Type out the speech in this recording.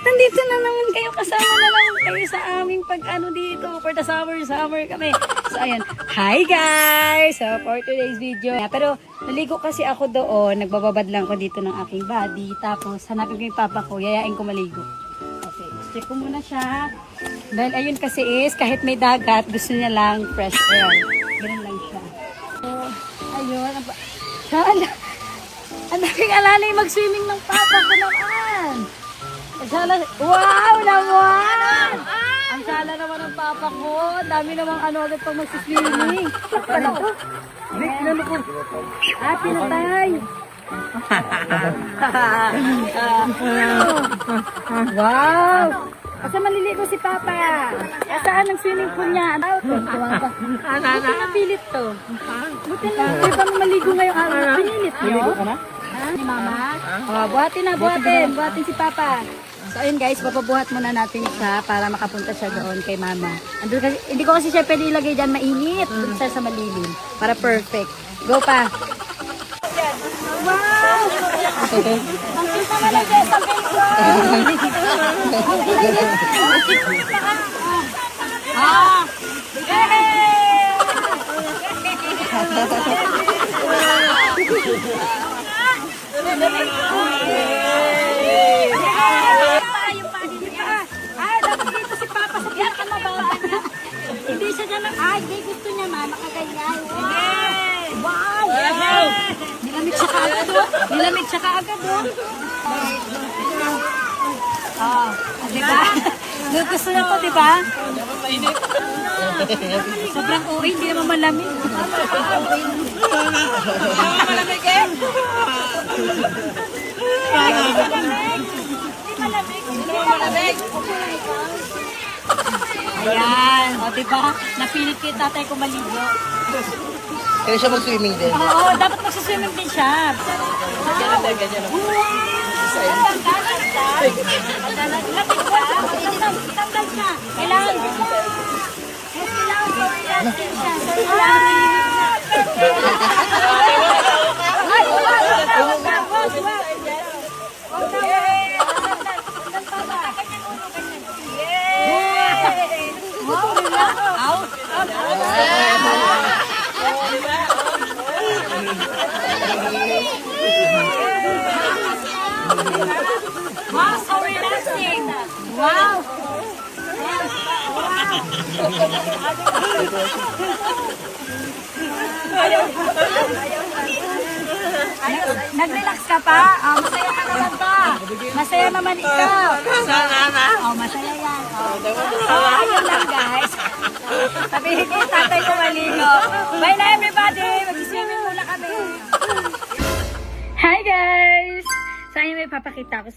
Nandito na naman kayo, kasama na naman kayo sa aming pag-ano dito. For the summer kami. So, ayan. Hi guys! So, for today's video. Pero, naligo kasi ako doon. Nagbababad lang ko dito ng aking body. Tapos, hanapin ko yung papa ko. Yayain ko maligo. Okay. Check ko muna siya. Dahil ayun kasi is, kahit may dagat, gusto niya lang fresh air. Ganun lang siya. So, ayun. Sana. Ang daming alalay mag-swimming ng papa ko naman. Sala, wow naman! Ang sala naman ng papa ko. Ang dami namang ano agad pang mag-swimming. Ano ko? Pinatay. Wow! Kasi maliligo si papa. Saan ang swimming pool niya? Buti na pilit to. Buti na. Di ba maligo ngayong araw? Pinilit nyo? Ni mama? Buhatin na, buhatin. Buhatin si papa. So ayun guys, papabuhat muna natin siya para makapunta siya doon kay mama. Andun kasi, hindi ko kasi siya pwede ilagay dyan mainit. Doon siya sa malilim. Para perfect. Go pa. Wow! Ang kita na lang sa Facebook! Ang dapat dito si Papa sa pinakamababa. Hindi siya dyan ng hindi gusto niya mama kagayan. Wow! Nilamig siya kaagad o. Nilamig siya kaagad o. Diba? Gusto niya po, diba? Sobrang uwi, hindi naman malamig. Malamig eh? Ayan, o diba? Napilit kay tatay ko maligo. Kaya siya mag-swimming din. Oo, dapat magsiswimming din siya. Ganyan lang. Tanggal siya. Kailangan wow, so relaxing. Wow. Nag-relax ka pa? Masaya ka naman ba? Masaya naman ikaw. Masaya yan. Ayun lang guys. Sabihin ko tatay ko maligo. Bye na everybody. Mag-swimming muna kami. Hi guys! Sa inyo may papakita ko